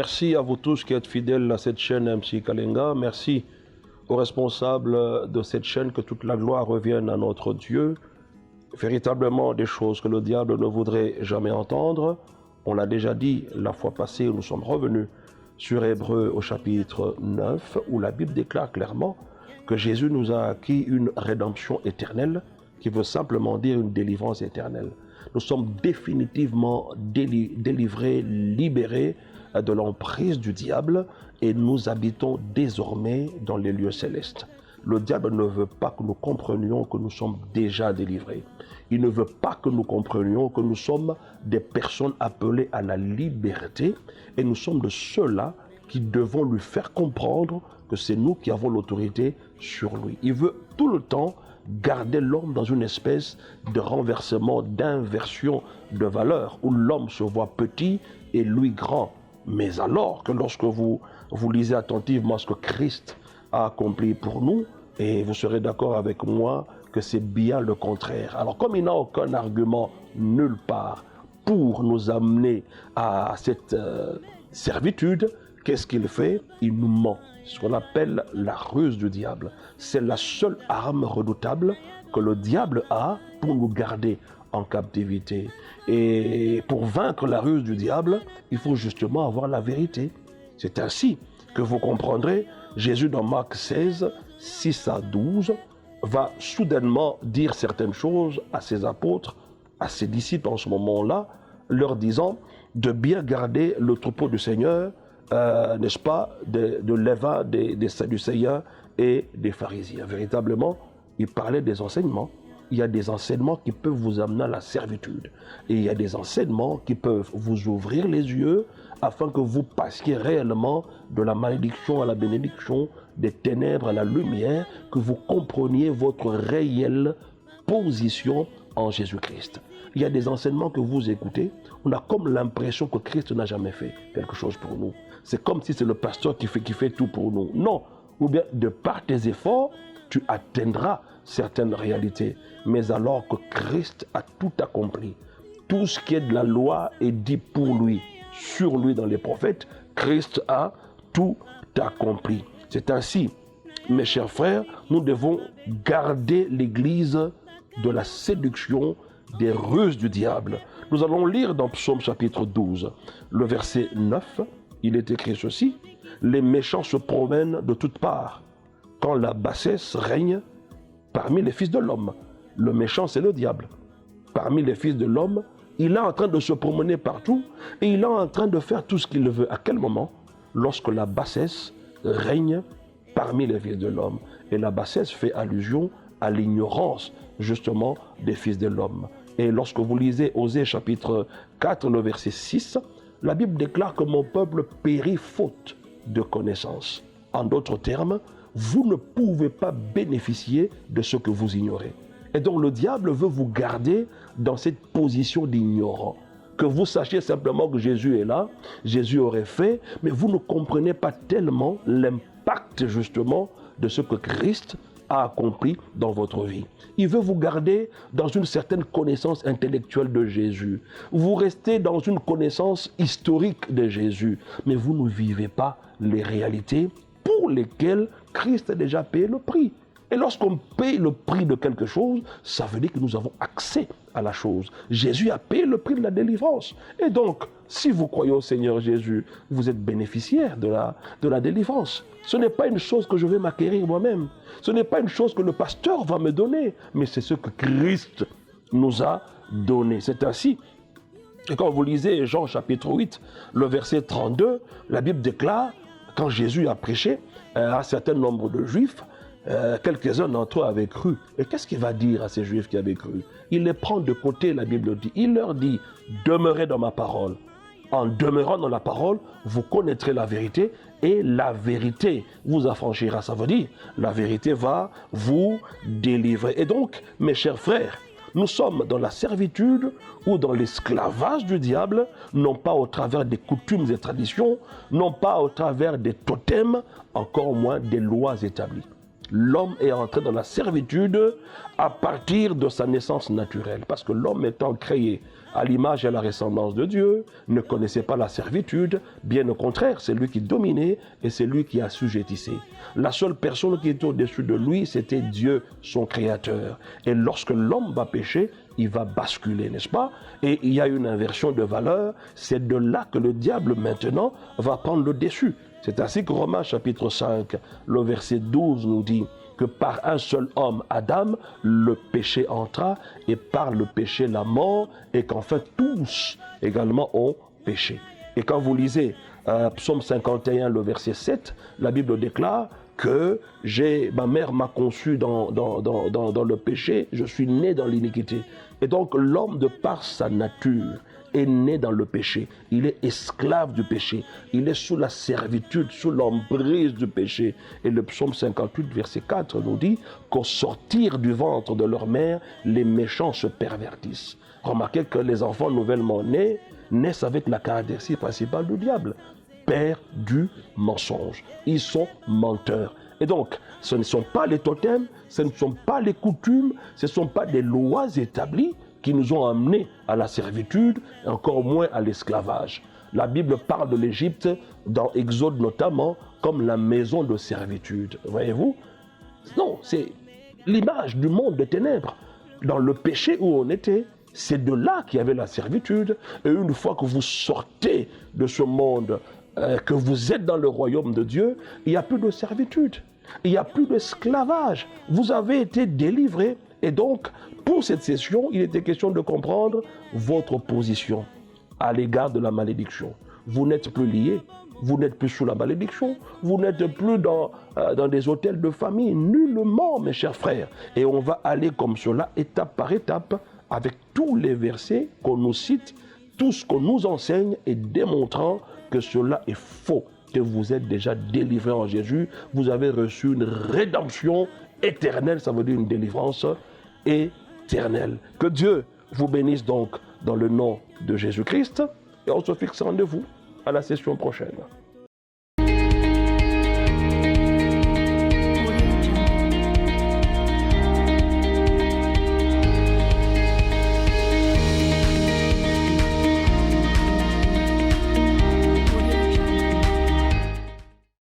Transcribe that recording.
Merci à vous tous qui êtes fidèles à cette chaîne MC Kalenga. Merci aux responsables de cette chaîne, que toute la gloire revienne à notre Dieu. Véritablement des choses que le diable ne voudrait jamais entendre. On l'a déjà dit la fois passée, nous sommes revenus sur Hébreux au chapitre 9, où la Bible déclare clairement que Jésus nous a acquis une rédemption éternelle, qui veut simplement dire une délivrance éternelle. Nous sommes définitivement délivrés, libérés de l'emprise du diable, et nous habitons désormais dans les lieux célestes. Le diable ne veut pas que nous comprenions que nous sommes déjà délivrés. Il ne veut pas que nous comprenions que nous sommes des personnes appelées à la liberté, et nous sommes de ceux-là qui devons lui faire comprendre que c'est nous qui avons l'autorité sur lui. Il veut tout le temps garder l'homme dans une espèce de renversement, d'inversion de valeur, où l'homme se voit petit et lui grand. Mais alors que lorsque vous lisez attentivement ce que Christ a accompli pour nous, et vous serez d'accord avec moi que c'est bien le contraire. Alors comme il n'a aucun argument nulle part pour nous amener à cette servitude, qu'est-ce qu'il fait? Il nous ment. Ce qu'on appelle la ruse du diable. C'est la seule arme redoutable que le diable a pour nous garder en captivité. Et pour vaincre la ruse du diable, il faut justement avoir la vérité. C'est ainsi que vous comprendrez, Jésus dans Marc 16, 6 à 12, va soudainement dire certaines choses à ses apôtres, à ses disciples en ce moment-là, leur disant de bien garder le troupeau du Seigneur, n'est-ce pas, de levain des Sadducéens et des pharisiens. Véritablement, il parlait des enseignements. Il y a des enseignements qui peuvent vous amener à la servitude. Et il y a des enseignements qui peuvent vous ouvrir les yeux afin que vous passiez réellement de la malédiction à la bénédiction, des ténèbres à la lumière, que vous compreniez votre réelle position en Jésus-Christ. Il y a des enseignements que vous écoutez, on a comme l'impression que Christ n'a jamais fait quelque chose pour nous. C'est comme si c'est le pasteur qui fait tout pour nous. Non, ou bien de par tes efforts, tu atteindras certaines réalités. Mais alors que Christ a tout accompli, tout ce qui est de la loi est dit pour lui, sur lui dans les prophètes, Christ a tout accompli. C'est ainsi, mes chers frères, nous devons garder l'Église de la séduction, des ruses du diable. Nous allons lire dans Psaume chapitre 12, le verset 9, il est écrit ceci: « Les méchants se promènent de toutes parts, quand la bassesse règne parmi les fils de l'homme. » Le méchant, c'est le diable. Parmi les fils de l'homme, il est en train de se promener partout et il est en train de faire tout ce qu'il veut. À quel moment? Lorsque la bassesse règne parmi les fils de l'homme. Et la bassesse fait allusion à l'ignorance, justement, des fils de l'homme. Et lorsque vous lisez Osée chapitre 4, le verset 6, la Bible déclare que mon peuple périt faute de connaissance. En d'autres termes, vous ne pouvez pas bénéficier de ce que vous ignorez. Et donc le diable veut vous garder dans cette position d'ignorant. Que vous sachiez simplement que Jésus est là, Jésus aurait fait, mais vous ne comprenez pas tellement l'impact justement de ce que Christ a accompli dans votre vie. Il veut vous garder dans une certaine connaissance intellectuelle de Jésus. Vous restez dans une connaissance historique de Jésus, mais vous ne vivez pas les réalités pour lesquelles Christ a déjà payé le prix. Et lorsqu'on paye le prix de quelque chose, ça veut dire que nous avons accès à la chose. Jésus a payé le prix de la délivrance. Et donc, si vous croyez au Seigneur Jésus, vous êtes bénéficiaire de la délivrance. Ce n'est pas une chose que je vais m'acquérir moi-même. Ce n'est pas une chose que le pasteur va me donner, mais c'est ce que Christ nous a donné. C'est ainsi. Et quand vous lisez Jean chapitre 8, le verset 32, la Bible déclare, quand Jésus a prêché à un certain nombre de Juifs, quelques-uns d'entre eux avaient cru. Et qu'est-ce qu'il va dire à ces Juifs qui avaient cru? Il les prend de côté, la Bible dit. Il leur dit, demeurez dans ma parole. En demeurant dans la parole, vous connaîtrez la vérité et la vérité vous affranchira. Ça veut dire, la vérité va vous délivrer. Et donc, mes chers frères, nous sommes dans la servitude ou dans l'esclavage du diable, non pas au travers des coutumes et traditions, non pas au travers des totems, encore moins des lois établies. l'homme est entré dans la servitude à partir de sa naissance naturelle. Parce que l'homme étant créé à l'image et à la ressemblance de Dieu, ne connaissait pas la servitude, bien au contraire, c'est lui qui dominait et c'est lui qui assujettissait. La seule personne qui était au-dessus de lui, c'était Dieu, son créateur. Et lorsque l'homme va pécher, il va basculer, n'est-ce pas? Et il y a une inversion de valeur, c'est de là que le diable maintenant va prendre le dessus. C'est ainsi que Romains chapitre 5, le verset 12 nous dit que par un seul homme, Adam, le péché entra et par le péché la mort et qu'en fait tous également ont péché. Et quand vous lisez Psaume 51, le verset 7, la Bible déclare que ma mère m'a conçu dans le péché, je suis né dans l'iniquité. Et donc l'homme, de par sa nature, est né dans le péché. Il est esclave du péché. Il est sous la servitude, sous l'emprise du péché. Et le psaume 58, verset 4 nous dit qu'au sortir du ventre de leur mère, les méchants se pervertissent. Remarquez que les enfants nouvellement nés naissent avec la caractéristique principale du diable. Père du mensonge. Ils sont menteurs. Et donc, ce ne sont pas les totems, ce ne sont pas les coutumes, ce ne sont pas des lois établies qui nous ont amenés à la servitude, et encore moins à l'esclavage. La Bible parle de l'Égypte, dans Exode notamment, comme la maison de servitude. Voyez-vous? Non, c'est l'image du monde des ténèbres. Dans le péché où on était, c'est de là qu'il y avait la servitude. Et une fois que vous sortez de ce monde, que vous êtes dans le royaume de Dieu, il n'y a plus de servitude. Il n'y a plus d'esclavage. Vous avez été délivrés. Et donc, pour cette session, il était question de comprendre votre position à l'égard de la malédiction. Vous n'êtes plus liés, vous n'êtes plus sous la malédiction, vous n'êtes plus dans des hôtels de famille, nullement, mes chers frères. Et on va aller comme cela, étape par étape, avec tous les versets qu'on nous cite, tout ce qu'on nous enseigne et démontrant que cela est faux, que vous êtes déjà délivrés en Jésus, vous avez reçu une rédemption éternelle, ça veut dire une délivrance éternelle. Que Dieu vous bénisse donc dans le nom de Jésus-Christ et on se fixe rendez-vous à la session prochaine.